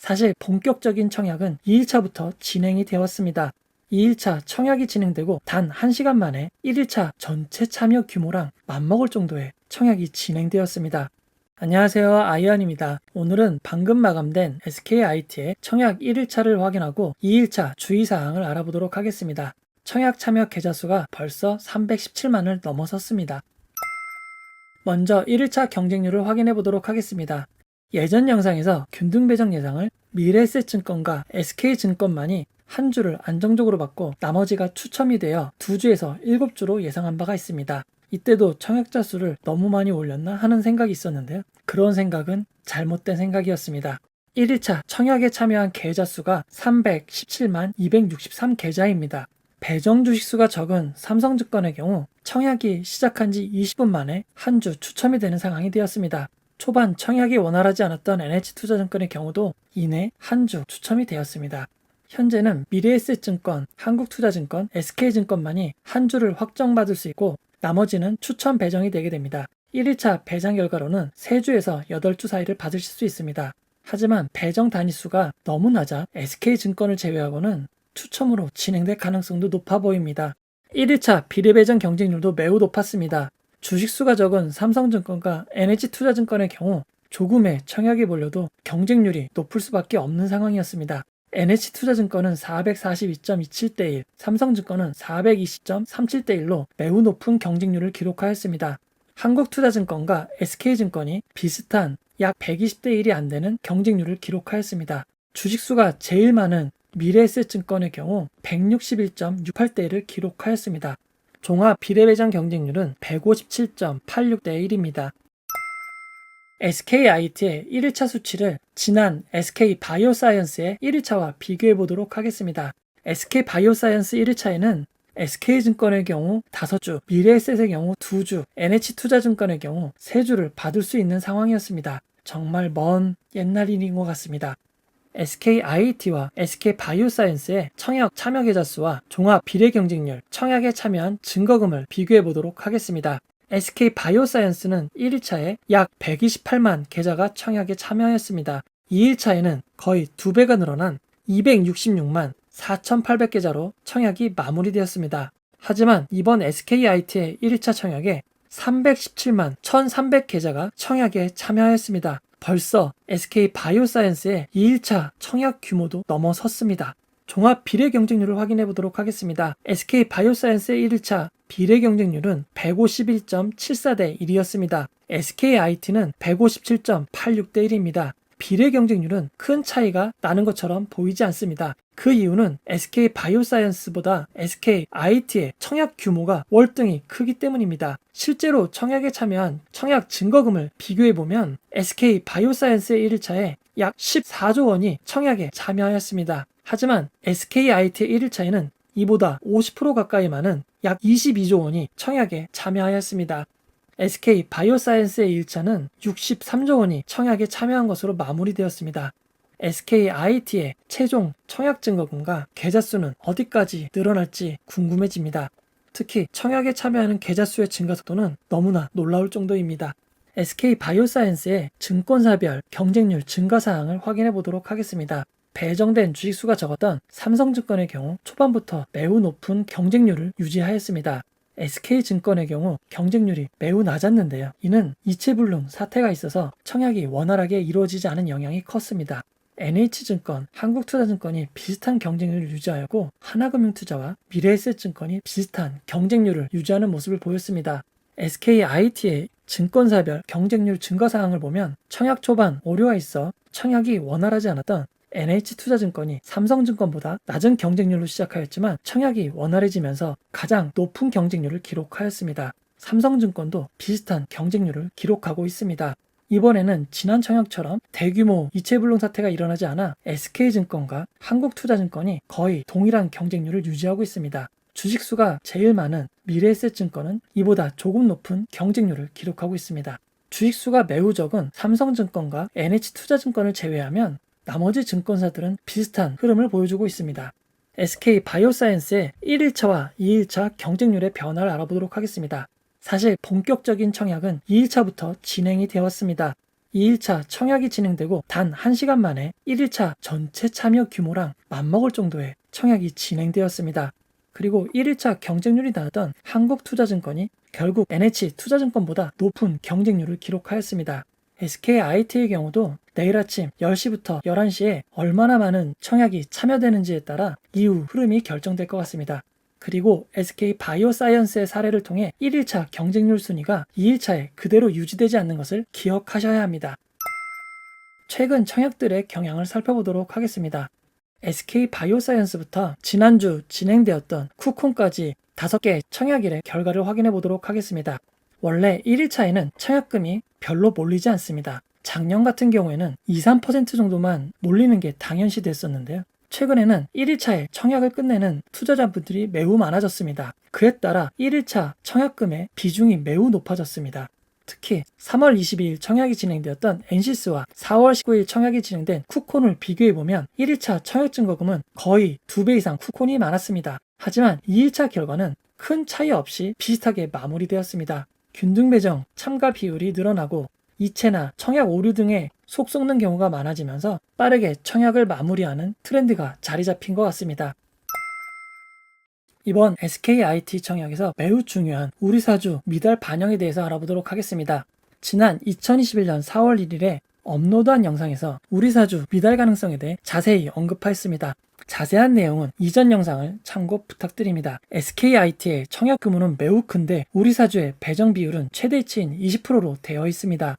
사실 본격적인 청약은 2일차부터 진행이 되었습니다. 2일차 청약이 진행되고 단 1시간 만에 1일차 전체 참여 규모랑 맞먹을 정도의 청약이 진행되었습니다. 안녕하세요, 아이언입니다. 오늘은 방금 마감된 SKIT의 청약 1일차를 확인하고 2일차 주의사항을 알아보도록 하겠습니다. 청약 참여 계좌 수가 벌써 317만을 넘어섰습니다. 먼저 1일차 경쟁률을 확인해 보도록 하겠습니다. 예전 영상에서 균등 배정 예상을 미래에셋증권과 SK증권만이 한 주를 안정적으로 받고 나머지가 추첨이 되어 2주에서 7주로 예상한 바가 있습니다. 이때도 청약자 수를 너무 많이 올렸나 하는 생각이 있었는데요. 그런 생각은 잘못된 생각이었습니다. 1일차 청약에 참여한 계좌 수가 317만 263 계좌입니다. 배정 주식수가 적은 삼성증권의 경우 청약이 시작한 지 20분 만에 한 주 추첨이 되는 상황이 되었습니다. 초반 청약이 원활하지 않았던 NH투자증권의 경우도 이내 한 주 추첨이 되었습니다. 현재는 미래에셋증권, 한국투자증권, SK증권만이 한 주를 확정받을 수 있고 나머지는 추첨 배정이 되게 됩니다. 1일차 배정 결과로는 3주에서 8주 사이를 받으실 수 있습니다. 하지만 배정 단위수가 너무 낮아 SK증권을 제외하고는 추첨으로 진행될 가능성도 높아 보입니다. 1일차 비례배정 경쟁률도 매우 높았습니다. 주식수가 적은 삼성증권과 NH투자증권의 경우 조금의 청약이 몰려도 경쟁률이 높을 수밖에 없는 상황이었습니다. NH투자증권은 442.27대 1, 삼성증권은 420.37대 1로 매우 높은 경쟁률을 기록하였습니다. 한국투자증권과 SK증권이 비슷한 약 120대 1이 안 되는 경쟁률을 기록하였습니다. 주식수가 제일 많은 미래에셋증권의 경우 161.68대 1을 기록하였습니다. 종합 비례배정 경쟁률은 157.86대 1입니다. SKIT의 1일차 수치를 지난 SK바이오사이언스의 1일차와 비교해 보도록 하겠습니다. SK바이오사이언스 1일차에는 SK증권의 경우 5주, 미래에셋의 경우 2주, NH투자증권의 경우 3주를 받을 수 있는 상황이었습니다. 정말 먼 옛날 일인 것 같습니다. SKIT와 SK바이오사이언스의 청약 참여 계좌 수와 종합 비례 경쟁률, 청약에 참여한 증거금을 비교해 보도록 하겠습니다. SK바이오사이언스는 1일차에 약 128만 계좌가 청약에 참여했습니다. 2일차에는 거의 2배가 늘어난 266만 4,800계좌로 청약이 마무리되었습니다. 하지만 이번 SKIT의 1일차 청약에 317만 1,300계좌가 청약에 참여했습니다. 벌써 SK바이오사이언스의 2일차 청약 규모도 넘어섰습니다. 종합 비례 경쟁률을 확인해 보도록 하겠습니다. SK바이오사이언스의 1일차 비례 경쟁률은 151.74대 1이었습니다. SKIT는 157.86대 1입니다. 비례 경쟁률은 큰 차이가 나는 것처럼 보이지 않습니다. 그 이유는 SK바이오사이언스보다 SKIT의 청약 규모가 월등히 크기 때문입니다. 실제로 청약에 참여한 청약 증거금을 비교해보면 SK바이오사이언스의 1일차에 약 14조 원이 청약에 참여하였습니다. 하지만 SKIT의 1일차에는 이보다 50% 가까이 많은 약 22조 원이 청약에 참여하였습니다. SK바이오사이언스의 1차는 63조 원이 청약에 참여한 것으로 마무리되었습니다. SKIT의 최종 청약 증거금과 계좌 수는 어디까지 늘어날지 궁금해집니다. 특히 청약에 참여하는 계좌 수의 증가 속도는 너무나 놀라울 정도입니다. SK바이오사이언스의 증권사별 경쟁률 증가 사항을 확인해 보도록 하겠습니다. 배정된 주식수가 적었던 삼성증권의 경우 초반부터 매우 높은 경쟁률을 유지하였습니다. SK증권의 경우 경쟁률이 매우 낮았는데요. 이는 이체불능 사태가 있어서 청약이 원활하게 이루어지지 않은 영향이 컸습니다. NH증권, 한국투자증권이 비슷한 경쟁률을 유지하였고 하나금융투자와 미래에셋증권이 비슷한 경쟁률을 유지하는 모습을 보였습니다. SKIT의 증권사별 경쟁률 증가 사항을 보면 청약 초반 오류가 있어 청약이 원활하지 않았던 NH투자증권이 삼성증권보다 낮은 경쟁률로 시작하였지만 청약이 원활해지면서 가장 높은 경쟁률을 기록하였습니다. 삼성증권도 비슷한 경쟁률을 기록하고 있습니다. 이번에는 지난 청약처럼 대규모 이체불능 사태가 일어나지 않아 SK증권과 한국투자증권이 거의 동일한 경쟁률을 유지하고 있습니다. 주식수가 제일 많은 미래에셋증권은 이보다 조금 높은 경쟁률을 기록하고 있습니다. 주식수가 매우 적은 삼성증권과 NH투자증권을 제외하면 나머지 증권사들은 비슷한 흐름을 보여주고 있습니다. SK바이오사이언스의 1일차와 2일차 경쟁률의 변화를 알아보도록 하겠습니다. 사실 본격적인 청약은 2일차부터 진행이 되었습니다. 2일차 청약이 진행되고 단 1시간 만에 1일차 전체 참여 규모랑 맞먹을 정도의 청약이 진행되었습니다. 그리고 1일차 경쟁률이 나왔던 한국투자증권이 결국 NH투자증권보다 높은 경쟁률을 기록하였습니다. SKIT의 경우도 내일 아침 10시부터 11시에 얼마나 많은 청약이 참여되는지에 따라 이후 흐름이 결정될 것 같습니다. 그리고 SK바이오사이언스의 사례를 통해 1일차 경쟁률 순위가 2일차에 그대로 유지되지 않는 것을 기억하셔야 합니다. 최근 청약들의 경향을 살펴보도록 하겠습니다. SK바이오사이언스부터 지난주 진행되었던 쿠콘까지 5개의 청약일의 결과를 확인해 보도록 하겠습니다. 원래 1일차에는 청약금이 별로 몰리지 않습니다. 작년 같은 경우에는 2-3% 정도만 몰리는 게 당연시 됐었는데요. 최근에는 1일차에 청약을 끝내는 투자자분들이 매우 많아졌습니다. 그에 따라 1일차 청약금의 비중이 매우 높아졌습니다. 특히 3월 22일 청약이 진행되었던 엔시스와 4월 19일 청약이 진행된 쿠콘을 비교해보면 1일차 청약 증거금은 거의 2배 이상 쿠콘이 많았습니다. 하지만 2일차 결과는 큰 차이 없이 비슷하게 마무리되었습니다. 균등 배정, 참가 비율이 늘어나고 이체나 청약 오류 등의 속 썩는 경우가 많아지면서 빠르게 청약을 마무리하는 트렌드가 자리 잡힌 것 같습니다. 이번 SKIT 청약에서 매우 중요한 우리사주 미달 반영에 대해서 알아보도록 하겠습니다. 지난 2021년 4월 1일에 업로드한 영상에서 우리사주 미달 가능성에 대해 자세히 언급하였습니다. 자세한 내용은 이전 영상을 참고 부탁드립니다. SKIT의 청약 규모는 매우 큰데 우리사주의 배정 비율은 최대치인 20%로 되어 있습니다.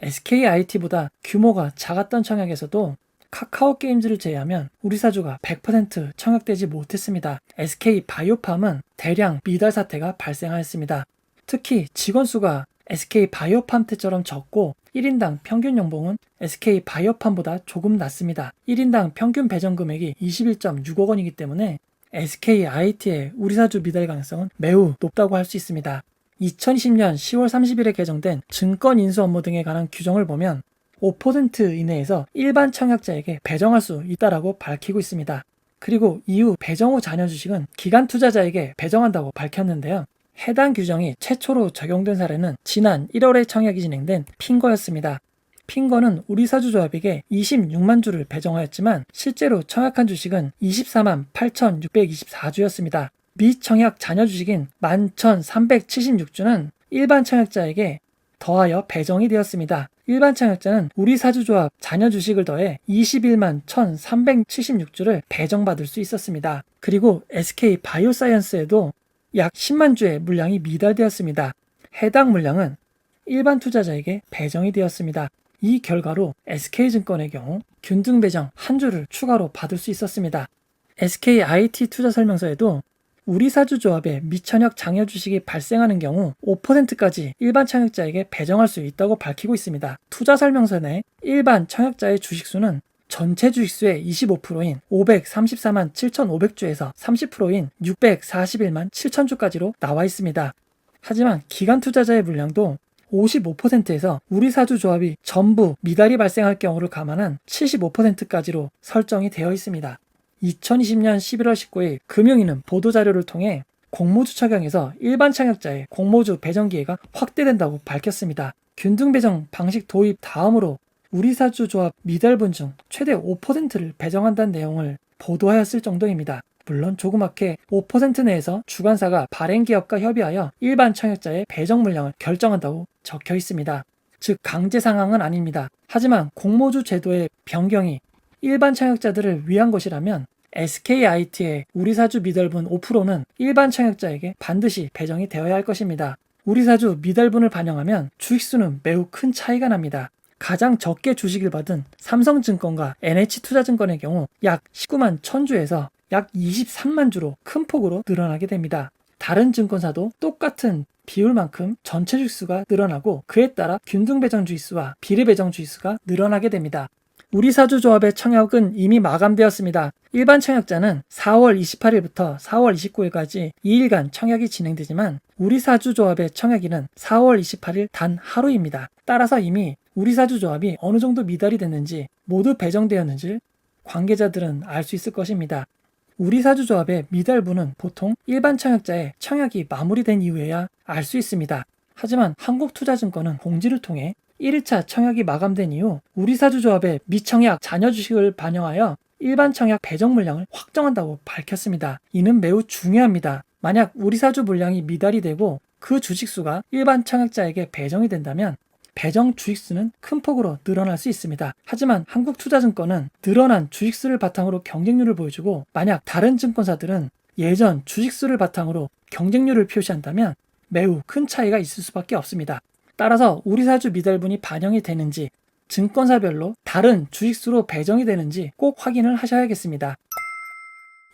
SKIT보다 규모가 작았던 청약에서도 카카오게임즈를 제외하면 우리사주가 100% 청약되지 못했습니다. SK바이오팜은 대량 미달 사태가 발생하였습니다. 특히 직원 수가 SK바이오팜 때처럼 적고 1인당 평균 연봉은 SK바이오팜보다 조금 낮습니다. 1인당 평균 배정 금액이 21.6억 원이기 때문에 SKIT의 우리사주 미달 가능성은 매우 높다고 할 수 있습니다. 2020년 10월 30일에 개정된 증권 인수 업무 등에 관한 규정을 보면 5% 이내에서 일반 청약자에게 배정할 수 있다라고 밝히고 있습니다. 그리고 이후 배정 후 잔여 주식은 기관 투자자에게 배정한다고 밝혔는데요. 해당 규정이 최초로 적용된 사례는 지난 1월에 청약이 진행된 핑거였습니다. 핑거는 우리사주조합에게 26만 주를 배정하였지만 실제로 청약한 주식은 24만 8,624주였습니다. 미청약 잔여 주식인 11,376주는 일반 청약자에게 더하여 배정이 되었습니다. 일반 청약자는 우리사주조합 잔여 주식을 더해 21만 1,376주를 배정받을 수 있었습니다. 그리고 SK바이오사이언스에도 약 10만 주의 물량이 미달되었습니다. 해당 물량은 일반 투자자에게 배정이 되었습니다. 이 결과로 SK증권의 경우 균등 배정 1주를 추가로 받을 수 있었습니다. SKIT 투자 설명서에도 우리사주조합에 미청약 장여 주식이 발생하는 경우 5%까지 일반 청약자에게 배정할 수 있다고 밝히고 있습니다. 투자 설명서 내 일반 청약자의 주식수는 전체 주식수의 25%인 534만 7,500주에서 30%인 641만 7,000주까지로 나와 있습니다. 하지만 기관 투자자의 물량도 55%에서 우리사주조합이 전부 미달이 발생할 경우를 감안한 75%까지로 설정이 되어 있습니다. 2020년 11월 19일 금융위는 보도자료를 통해 공모주 적용에서 일반 청약자의 공모주 배정 기회가 확대된다고 밝혔습니다. 균등 배정 방식 도입 다음으로 우리사주조합 미달분 중 최대 5%를 배정한다는 내용을 보도하였을 정도입니다. 물론 조그맣게 5% 내에서 주관사가 발행기업과 협의하여 일반 청약자의 배정 물량을 결정한다고 적혀 있습니다. 즉 강제 상황은 아닙니다. 하지만 공모주 제도의 변경이 일반 청약자들을 위한 것이라면 SKIT의 우리사주 미달분 5%는 일반 청약자에게 반드시 배정이 되어야 할 것입니다. 우리사주 미달분을 반영하면 주식수는 매우 큰 차이가 납니다. 가장 적게 주식을 받은 삼성증권과 NH투자증권의 경우 약 19만 1000주에서 약 23만 주로 큰 폭으로 늘어나게 됩니다. 다른 증권사도 똑같은 비율만큼 전체 주식수가 늘어나고 그에 따라 균등 배정 주식수와 비례 배정 주식수가 늘어나게 됩니다. 우리사주조합의 청약은 이미 마감되었습니다. 일반 청약자는 4월 28일부터 4월 29일까지 2일간 청약이 진행되지만 우리사주조합의 청약일은 4월 28일 단 하루입니다. 따라서 이미 우리사주조합이 어느 정도 미달이 됐는지 모두 배정되었는지 관계자들은 알 수 있을 것입니다. 우리사주조합의 미달분은 보통 일반 청약자의 청약이 마무리된 이후에야 알 수 있습니다. 하지만 한국투자증권은 공지를 통해 1일차 청약이 마감된 이후 우리사주조합의 미청약 잔여 주식을 반영하여 일반 청약 배정 물량을 확정한다고 밝혔습니다. 이는 매우 중요합니다. 만약 우리사주 물량이 미달이 되고 그 주식수가 일반 청약자에게 배정이 된다면 배정 주식수는 큰 폭으로 늘어날 수 있습니다. 하지만 한국투자증권은 늘어난 주식수를 바탕으로 경쟁률을 보여주고, 만약 다른 증권사들은 예전 주식수를 바탕으로 경쟁률을 표시한다면 매우 큰 차이가 있을 수밖에 없습니다. 따라서 우리사주 미달분이 반영이 되는지, 증권사별로 다른 주식수로 배정이 되는지 꼭 확인을 하셔야겠습니다.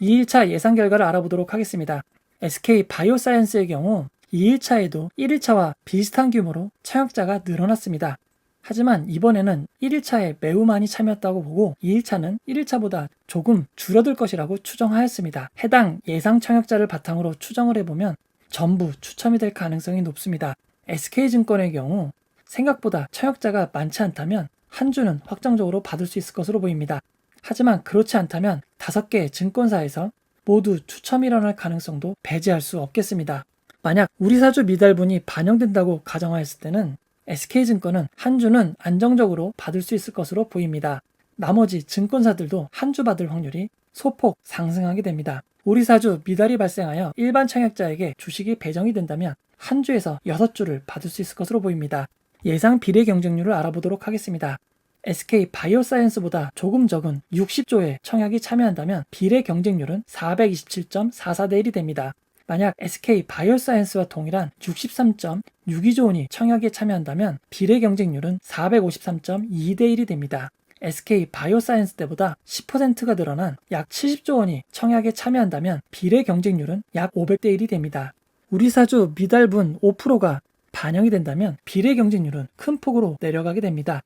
2일차 예상 결과를 알아보도록 하겠습니다. SK바이오사이언스의 경우 2일차에도 1일차와 비슷한 규모로 청약자가 늘어났습니다. 하지만 이번에는 1일차에 매우 많이 참여했다고 보고 2일차는 1일차보다 조금 줄어들 것이라고 추정하였습니다. 해당 예상 청약자를 바탕으로 추정을 해보면 전부 추첨이 될 가능성이 높습니다. SK증권의 경우 생각보다 청약자가 많지 않다면 한 주는 확정적으로 받을 수 있을 것으로 보입니다. 하지만 그렇지 않다면 5개의 증권사에서 모두 추첨이 일어날 가능성도 배제할 수 없겠습니다. 만약 우리사주 미달분이 반영된다고 가정하였을 때는 SK증권은 한 주는 안정적으로 받을 수 있을 것으로 보입니다. 나머지 증권사들도 한 주 받을 확률이 소폭 상승하게 됩니다. 우리사주 미달이 발생하여 일반 청약자에게 주식이 배정이 된다면 한 주에서 6주를 받을 수 있을 것으로 보입니다. 예상 비례 경쟁률을 알아보도록 하겠습니다. SK바이오사이언스보다 조금 적은 60조의 청약이 참여한다면 비례 경쟁률은 427.44대 1이 됩니다. 만약 SK바이오사이언스와 동일한 63.62조 원이 청약에 참여한다면 비례 경쟁률은 453.2대 1이 됩니다. SK바이오사이언스 때보다 10%가 늘어난 약 70조 원이 청약에 참여한다면 비례 경쟁률은 약 500대 1이 됩니다. 우리사주 미달분 5%가 반영이 된다면 비례 경쟁률은 큰 폭으로 내려가게 됩니다.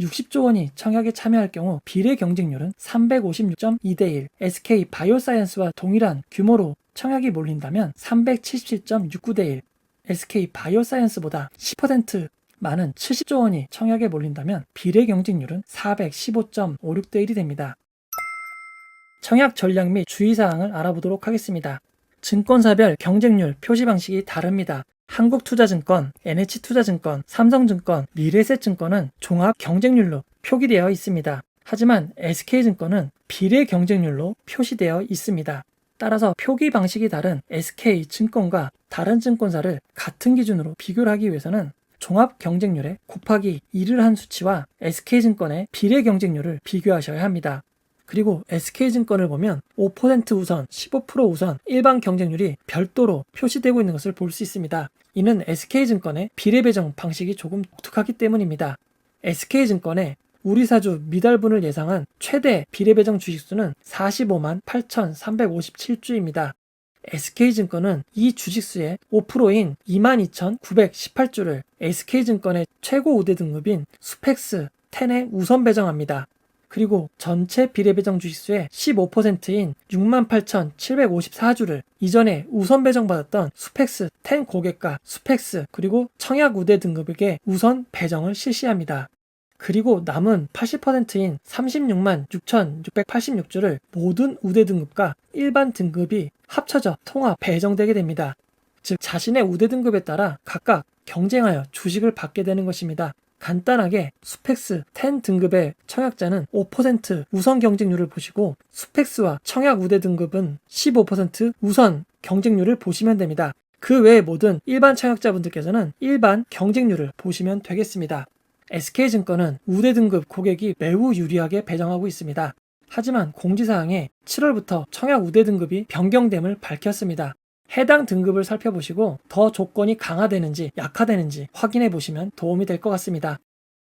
60조 원이 청약에 참여할 경우 비례 경쟁률은 356.2대 1, SK바이오사이언스와 동일한 규모로 청약이 몰린다면 377.69대 1, SK바이오사이언스보다 10% 많은 70조 원이 청약에 몰린다면 비례 경쟁률은 415.56대 1이 됩니다. 청약 전략 및 주의사항을 알아보도록 하겠습니다. 증권사별 경쟁률 표시 방식이 다릅니다. 한국투자증권, NH투자증권, 삼성증권, 미래에셋증권은 종합 경쟁률로 표기되어 있습니다. 하지만 SK증권은 비례 경쟁률로 표시되어 있습니다. 따라서 표기 방식이 다른 SK증권과 다른 증권사를 같은 기준으로 비교를 하기 위해서는 종합 경쟁률에 곱하기 2를 한 수치와 SK증권의 비례 경쟁률을 비교하셔야 합니다. 그리고 SK증권을 보면 5% 우선, 15% 우선, 일반 경쟁률이 별도로 표시되고 있는 것을 볼 수 있습니다. 이는 SK증권의 비례 배정 방식이 조금 독특하기 때문입니다. SK증권의 우리사주 미달분을 예상한 최대 비례 배정 주식수는 45만 8,357주입니다. SK증권은 이 주식수의 5%인 22,918주를 SK증권의 최고 우대 등급인 수펙스 10에 우선 배정합니다. 그리고 전체 비례 배정 주식수의 15%인 68,754주를 이전에 우선 배정받았던 수펙스 10 고객과 수펙스 그리고 청약 우대 등급에게 우선 배정을 실시합니다. 그리고 남은 80%인 36만 6,686주를 모든 우대 등급과 일반 등급이 합쳐져 통합 배정되게 됩니다. 즉 자신의 우대 등급에 따라 각각 경쟁하여 주식을 받게 되는 것입니다. 간단하게 수펙스 10 등급의 청약자는 5% 우선 경쟁률을 보시고 수펙스와 청약 우대 등급은 15% 우선 경쟁률을 보시면 됩니다. 그 외의 모든 일반 청약자분들께서는 일반 경쟁률을 보시면 되겠습니다. SK증권은 우대 등급 고객이 매우 유리하게 배정하고 있습니다. 하지만 공지사항에 7월부터 청약 우대 등급이 변경됨을 밝혔습니다. 해당 등급을 살펴보시고 더 조건이 강화되는지 약화되는지 확인해 보시면 도움이 될 것 같습니다.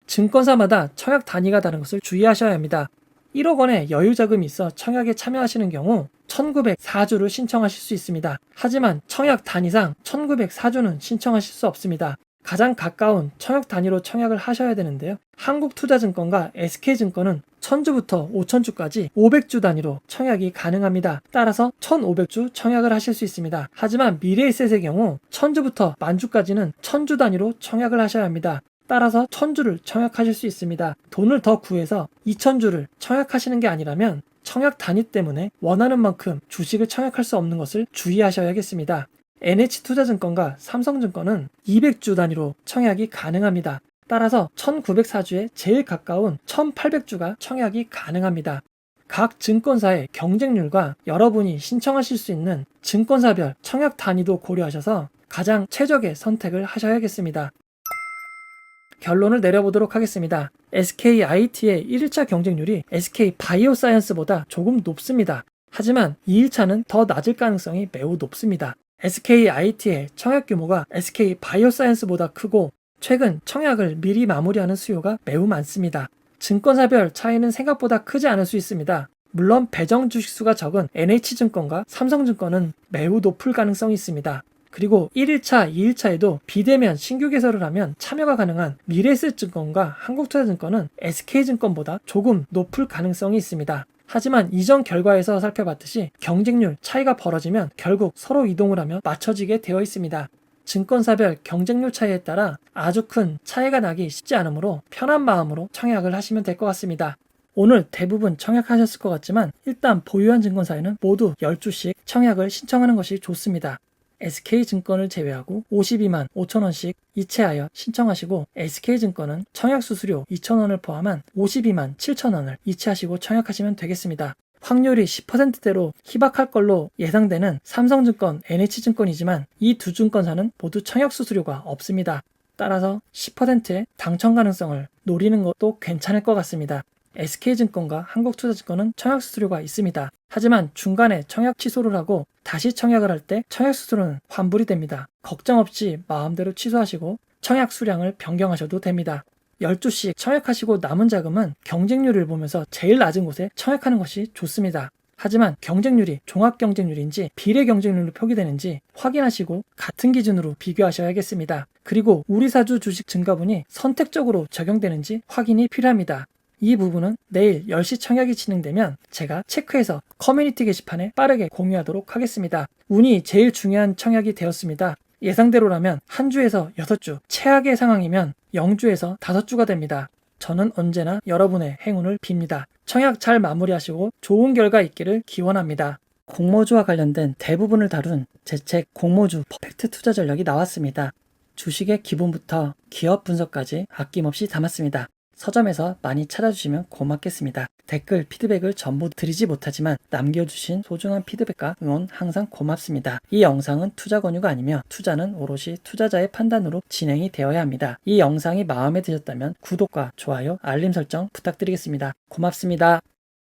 증권사마다 청약 단위가 다른 것을 주의하셔야 합니다. 1억 원의 여유 자금이 있어 청약에 참여하시는 경우 1904주를 신청하실 수 있습니다. 하지만 청약 단위상 1904주는 신청하실 수 없습니다. 가장 가까운 청약 단위로 청약을 하셔야 되는데요. 한국투자증권과 SK증권은 1000주부터 5000주까지 500주 단위로 청약이 가능합니다. 따라서 1500주 청약을 하실 수 있습니다. 하지만 미래에셋의 경우 1000주부터 만주까지는 1000주 단위로 청약을 하셔야 합니다. 따라서 1000주를 청약하실 수 있습니다. 돈을 더 구해서 2000주를 청약하시는 게 아니라면 청약 단위 때문에 원하는 만큼 주식을 청약할 수 없는 것을 주의하셔야겠습니다. NH투자증권과 삼성증권은 200주 단위로 청약이 가능합니다. 따라서 1904주에 제일 가까운 1800주가 청약이 가능합니다. 각 증권사의 경쟁률과 여러분이 신청하실 수 있는 증권사별 청약 단위도 고려하셔서 가장 최적의 선택을 하셔야겠습니다. 결론을 내려보도록 하겠습니다. SKIT의 1일차 경쟁률이 SK바이오사이언스보다 조금 높습니다. 하지만 2일차는 더 낮을 가능성이 매우 높습니다. SKIT의 청약 규모가 SK바이오사이언스보다 크고 최근 청약을 미리 마무리하는 수요가 매우 많습니다. 증권사별 차이는 생각보다 크지 않을 수 있습니다. 물론 배정 주식수가 적은 NH증권과 삼성증권은 매우 높을 가능성이 있습니다. 그리고 1일차, 2일차에도 비대면 신규 개설을 하면 참여가 가능한 미래에셋증권과 한국투자증권은 SK증권보다 조금 높을 가능성이 있습니다. 하지만 이전 결과에서 살펴봤듯이 경쟁률 차이가 벌어지면 결국 서로 이동을 하며 맞춰지게 되어 있습니다. 증권사별 경쟁률 차이에 따라 아주 큰 차이가 나기 쉽지 않으므로 편한 마음으로 청약을 하시면 될 것 같습니다. 오늘 대부분 청약하셨을 것 같지만 일단 보유한 증권사에는 모두 10주씩 청약을 신청하는 것이 좋습니다. SK증권을 제외하고 52만 5천원씩 이체하여 신청하시고 SK증권은 청약수수료 2,000원을 포함한 52만 7천원을 이체하시고 청약하시면 되겠습니다. 확률이 10%대로 희박할 걸로 예상되는 삼성증권, NH증권이지만 이 두 증권사는 모두 청약수수료가 없습니다. 따라서 10%의 당첨 가능성을 노리는 것도 괜찮을 것 같습니다. SK증권과 한국투자증권은 청약수수료가 있습니다. 하지만 중간에 청약 취소를 하고 다시 청약을 할 때 청약수수료는 환불이 됩니다. 걱정 없이 마음대로 취소하시고 청약 수량을 변경하셔도 됩니다. 10주씩 청약하시고 남은 자금은 경쟁률을 보면서 제일 낮은 곳에 청약하는 것이 좋습니다. 하지만 경쟁률이 종합경쟁률인지 비례경쟁률로 표기되는지 확인하시고 같은 기준으로 비교하셔야겠습니다. 그리고 우리사주 주식 증가분이 선택적으로 적용되는지 확인이 필요합니다. 이 부분은 내일 10시 청약이 진행되면 제가 체크해서 커뮤니티 게시판에 빠르게 공유하도록 하겠습니다. 운이 제일 중요한 청약이 되었습니다. 예상대로라면 한 주에서 6주, 최악의 상황이면 0주에서 5주가 됩니다. 저는 언제나 여러분의 행운을 빕니다. 청약 잘 마무리하시고 좋은 결과 있기를 기원합니다. 공모주와 관련된 대부분을 다룬 제 책 공모주 퍼펙트 투자 전략이 나왔습니다. 주식의 기본부터 기업 분석까지 아낌없이 담았습니다. 서점에서 많이 찾아주시면 고맙겠습니다. 댓글, 피드백을 전부 드리지 못하지만 남겨주신 소중한 피드백과 응원 항상 고맙습니다. 이 영상은 투자 권유가 아니며 투자는 오롯이 투자자의 판단으로 진행이 되어야 합니다. 이 영상이 마음에 드셨다면 구독과 좋아요, 알림 설정 부탁드리겠습니다. 고맙습니다.